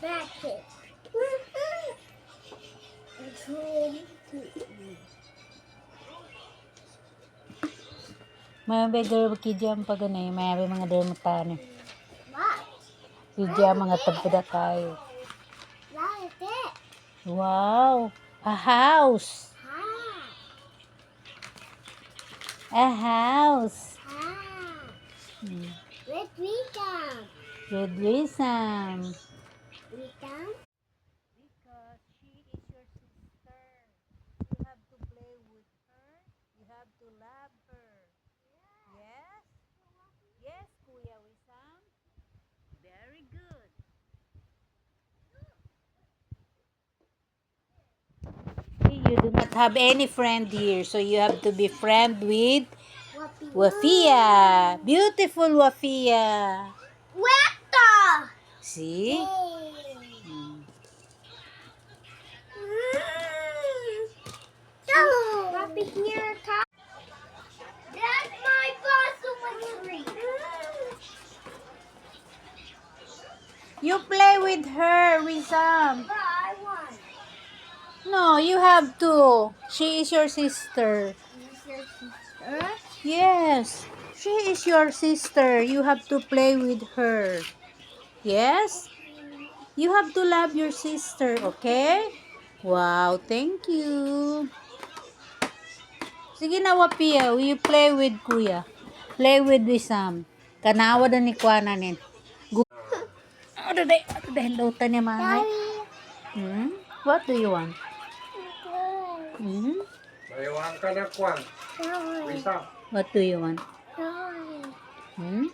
Racket. May begar kijam pa ganay, may mga dermatane. What? Kijam mga tabda tayo. Like it. Wow, a house. Ah. A house. Ah. Hmm. Let me come. With wisdom. We come. Because she is your sister. You have to play with her. You have to love her. Yes? Yes, Kuya Wisam. Very good. You do not have any friend here, so you have to be friend with Wafia. Beautiful Wafia. Weta. See? Papi here, top. That's my fossil tree. You play with her, Wisam. But I want. No, you have to. She is your sister. Is your sister? Yes, she is your sister. You have to play with her. Yes? You have to love your sister, okay? Wow, thank you. Sige na, Wapia. Will you play with Kuya? Play with Wisam. Kanawa na ni Kuananin. Ano dahil lautan niya mahay? Hmm? What do you want? Hmm? Bayawan ka na kwan. Wisam. What do you want? Hmm?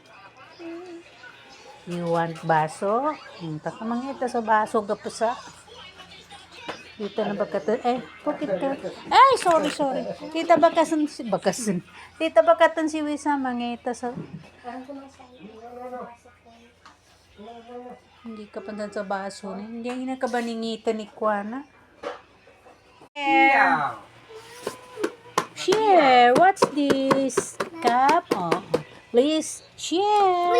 You want baso? Taka mangita sa baso gapusa. Dito na bakatan. Pukit ka. Ay, sorry. Tita bakasan. Tita bakatan si Wisa mangita sa... Hindi ka pandan sa baso. Hindi na ka ba ningita ni Kuana? Yeah. Share. What's this? Cup? Oh. Please, share.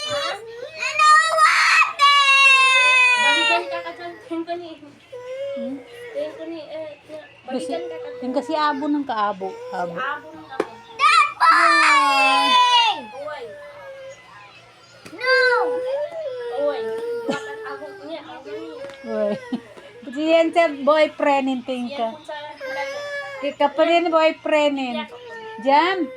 Ano water? Balikan ka kacang kani. Hmm? Balikan ka Yung kasi abo ng kaabo. Abo. abo ng ako. That boy! Uy. No! Uy. Wakan ako niya. Uy. Diyan sa boyfriend, hinting Yan ka. kung sa Kaya pa rin boyfriend. Jam.